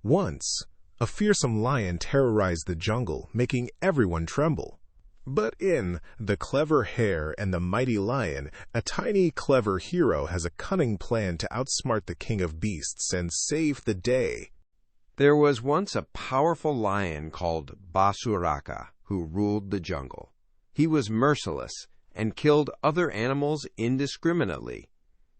Once, a fearsome lion terrorized the jungle, making everyone tremble. But in The Clever Hare and the Mighty Lion, a tiny, clever hero has a cunning plan to outsmart the king of beasts and save the day. There was once a powerful lion called Basuraka who ruled the jungle. He was merciless and killed other animals indiscriminately,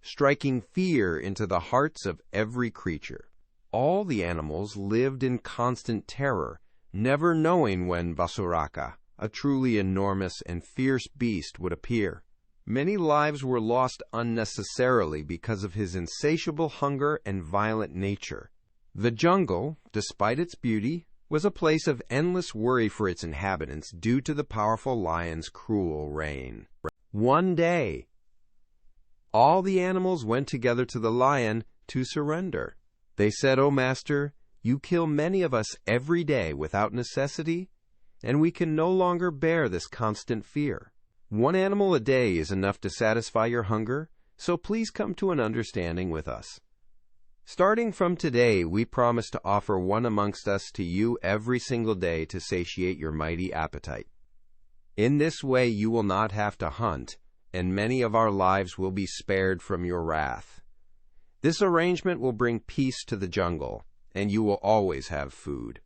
striking fear into the hearts of every creature. All the animals lived in constant terror, never knowing when Basuraka, a truly enormous and fierce beast, would appear. Many lives were lost unnecessarily because of his insatiable hunger and violent nature. The jungle, despite its beauty, was a place of endless worry for its inhabitants due to the powerful lion's cruel reign. One day, all the animals went together to the lion to surrender. They said, "O master, you kill many of us every day without necessity, and we can no longer bear this constant fear. One animal a day is enough to satisfy your hunger, so please come to an understanding with us. Starting from today, we promise to offer one amongst us to you every single day to satiate your mighty appetite. In this way, you will not have to hunt, and many of our lives will be spared from your wrath. This arrangement will bring peace to the jungle, and you will always have food."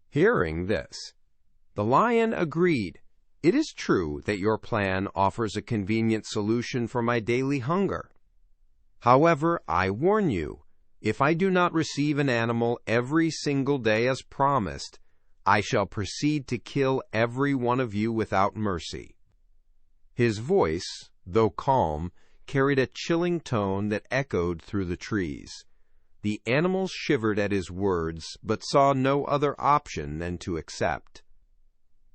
Hearing this, the lion agreed. "It is true that your plan offers a convenient solution for my daily hunger. However, I warn you, if I do not receive an animal every single day as promised, I shall proceed to kill every one of you without mercy." His voice, though calm, carried a chilling tone that echoed through the trees. The animals shivered at his words, but saw no other option than to accept.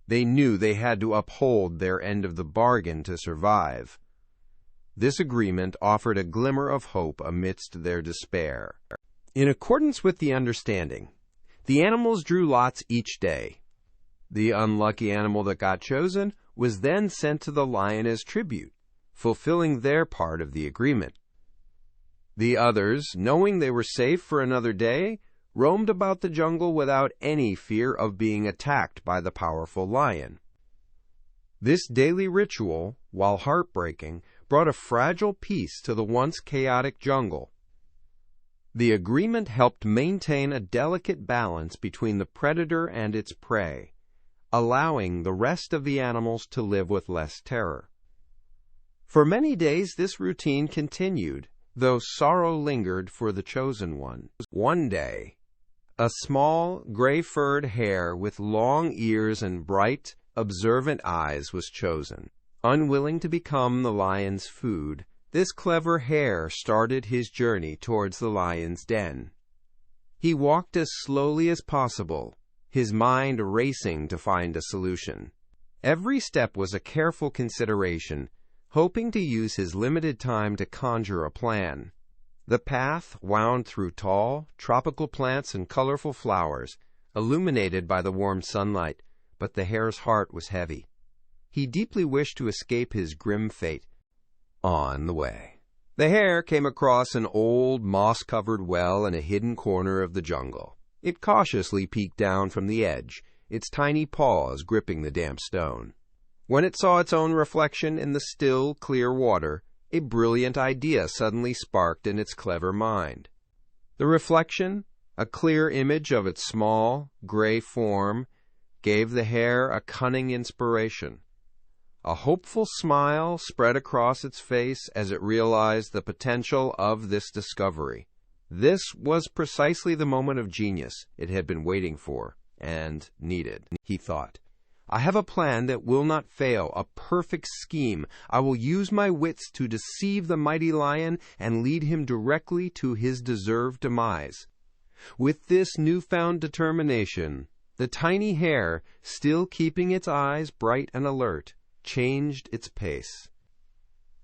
They knew they had to uphold their end of the bargain to survive. This agreement offered a glimmer of hope amidst their despair. In accordance with the understanding, the animals drew lots each day. The unlucky animal that got chosen was then sent to the lion as tribute, fulfilling their part of the agreement. The others, knowing they were safe for another day, roamed about the jungle without any fear of being attacked by the powerful lion. This daily ritual, while heartbreaking, brought a fragile peace to the once chaotic jungle. The agreement helped maintain a delicate balance between the predator and its prey, allowing the rest of the animals to live with less terror. For many days this routine continued, though sorrow lingered for the chosen one. One day, a small, gray-furred hare with long ears and bright, observant eyes was chosen. Unwilling to become the lion's food, this clever hare started his journey towards the lion's den. He walked as slowly as possible, his mind racing to find a solution. Every step was a careful consideration, hoping to use his limited time to conjure a plan. The path wound through tall, tropical plants and colorful flowers, illuminated by the warm sunlight, but the hare's heart was heavy. He deeply wished to escape his grim fate. On the way, the hare came across an old, moss-covered well in a hidden corner of the jungle. It cautiously peeked down from the edge, its tiny paws gripping the damp stone. When it saw its own reflection in the still, clear water, a brilliant idea suddenly sparked in its clever mind. The reflection, a clear image of its small, gray form, gave the hare a cunning inspiration. A hopeful smile spread across its face as it realized the potential of this discovery. This was precisely the moment of genius it had been waiting for and needed. He thought, "I have a plan that will not fail, a perfect scheme. I will use my wits to deceive the mighty lion and lead him directly to his deserved demise." With this newfound determination, the tiny hare, still keeping its eyes bright and alert, changed its pace.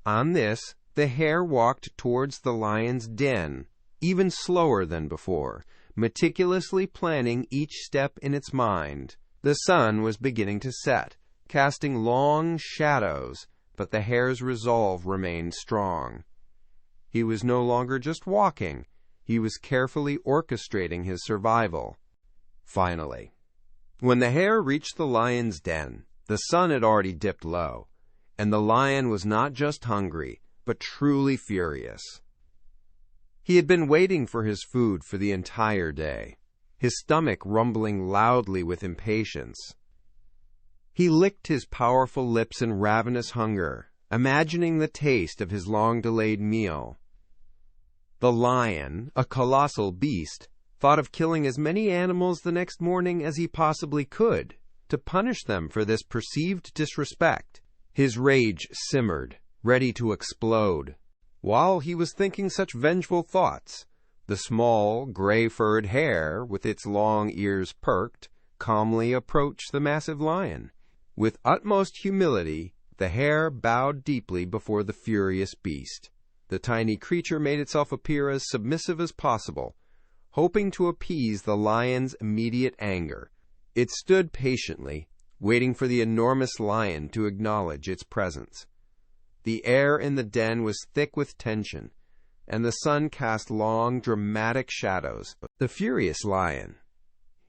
On this, the hare walked towards the lion's den, even slower than before, meticulously planning each step in its mind. The sun was beginning to set, casting long shadows, but the hare's resolve remained strong. He was no longer just walking. He was carefully orchestrating his survival. Finally, when the hare reached the lion's den, the sun had already dipped low, and the lion was not just hungry, but truly furious. He had been waiting for his food for the entire day, his stomach rumbling loudly with impatience. He licked his powerful lips in ravenous hunger, imagining the taste of his long-delayed meal. The lion, a colossal beast, thought of killing as many animals the next morning as he possibly could, to punish them for this perceived disrespect. His rage simmered, ready to explode. While he was thinking such vengeful thoughts, the small, gray-furred hare, with its long ears perked, calmly approached the massive lion. With utmost humility, the hare bowed deeply before the furious beast. The tiny creature made itself appear as submissive as possible, hoping to appease the lion's immediate anger. It stood patiently, waiting for the enormous lion to acknowledge its presence. The air in the den was thick with tension, and the sun cast long, dramatic shadows. The furious lion,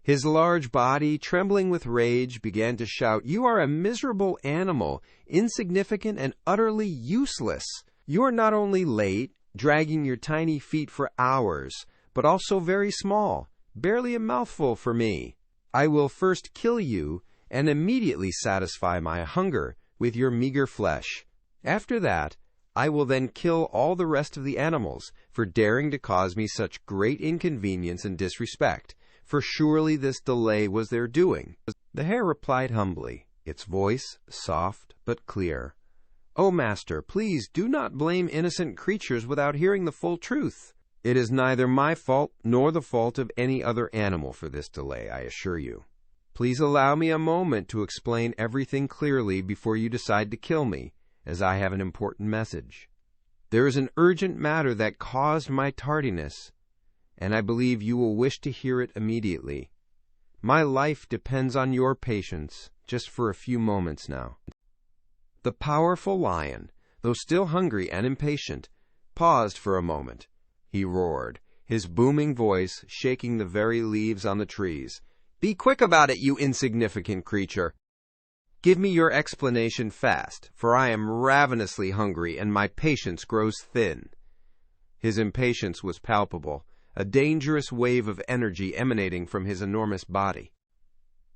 his large body trembling with rage, began to shout, "You are a miserable animal, insignificant and utterly useless. You are not only late, dragging your tiny feet for hours, but also very small, barely a mouthful for me. I will first kill you and immediately satisfy my hunger with your meager flesh. After that, I will then kill all the rest of the animals for daring to cause me such great inconvenience and disrespect, for surely this delay was their doing." The hare replied humbly, its voice soft but clear, "O master, please do not blame innocent creatures without hearing the full truth. It is neither my fault nor the fault of any other animal for this delay, I assure you. Please allow me a moment to explain everything clearly before you decide to kill me, as I have an important message. There is an urgent matter that caused my tardiness, and I believe you will wish to hear it immediately. My life depends on your patience, just for a few moments now." The powerful lion, though still hungry and impatient, paused for a moment. He roared, his booming voice shaking the very leaves on the trees. "Be quick about it, you insignificant creature! Give me your explanation fast, for I am ravenously hungry and my patience grows thin." His impatience was palpable, a dangerous wave of energy emanating from his enormous body.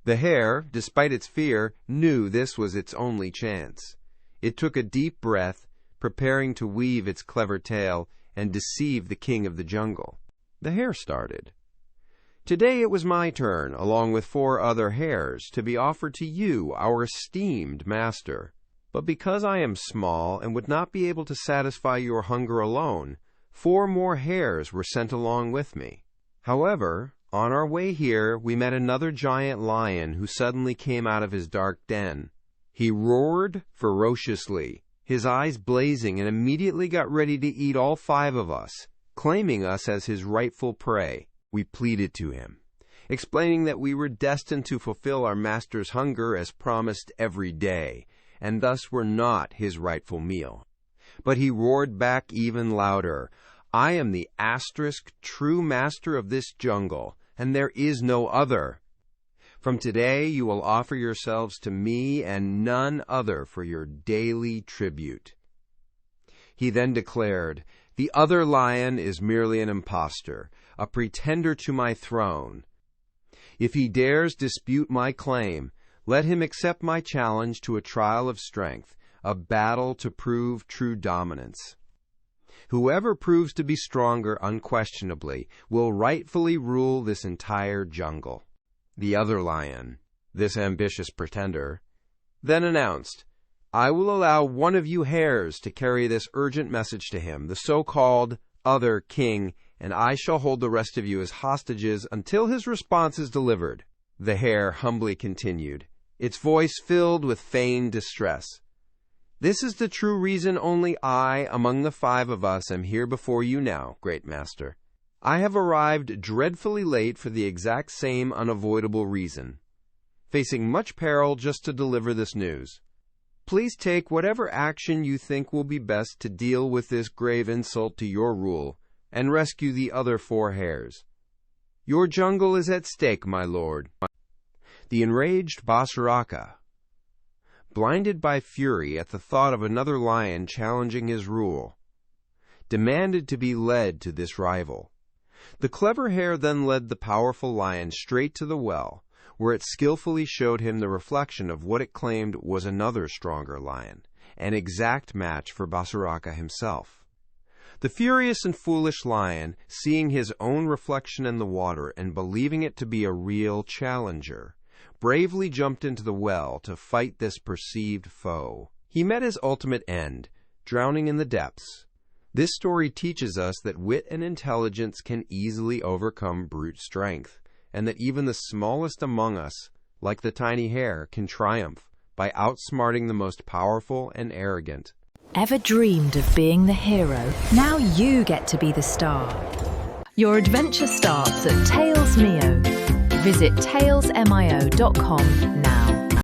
The hare, despite its fear, knew this was its only chance. It took a deep breath, preparing to weave its clever tale and deceive the king of the jungle. The hare started. "Today it was my turn, along with 4 other hares, to be offered to you, our esteemed master. But because I am small and would not be able to satisfy your hunger alone, 4 more hares were sent along with me. However, on our way here, we met another giant lion who suddenly came out of his dark den. He roared ferociously, his eyes blazing, and immediately got ready to eat all 5 of us, claiming us as his rightful prey. We pleaded to him, explaining that we were destined to fulfill our master's hunger as promised every day, and thus were not his rightful meal. But he roared back even louder, "I am the true master of this jungle, and there is no other. From today you will offer yourselves to me and none other for your daily tribute." He then declared, "The other lion is merely an impostor, a pretender to my throne. If he dares dispute my claim, let him accept my challenge to a trial of strength, a battle to prove true dominance. Whoever proves to be stronger unquestionably will rightfully rule this entire jungle." The other lion, this ambitious pretender, then announced, "I will allow one of you hares to carry this urgent message to him, the so-called other king, and I shall hold the rest of you as hostages until his response is delivered." The hare humbly continued, its voice filled with feigned distress, "This is the true reason only I, among the 5 of us, am here before you now, great master. I have arrived dreadfully late for the exact same unavoidable reason, facing much peril just to deliver this news. Please take whatever action you think will be best to deal with this grave insult to your rule, and rescue the other 4 hares. Your jungle is at stake, my lord. The enraged Basuraka, blinded by fury at the thought of another lion challenging his rule, demanded to be led to this rival. The clever hare then led the powerful lion straight to the well, where it skillfully showed him the reflection of what it claimed was another stronger lion, an exact match for Basuraka himself. The furious and foolish lion, seeing his own reflection in the water and believing it to be a real challenger, bravely jumped into the well to fight this perceived foe. He met his ultimate end, drowning in the depths. This story teaches us that wit and intelligence can easily overcome brute strength, and that even the smallest among us, like the tiny hare, can triumph by outsmarting the most powerful and arrogant. Ever dreamed of being the hero? Now you get to be the star. Your adventure starts at TalesMio. Visit talesmio.com now.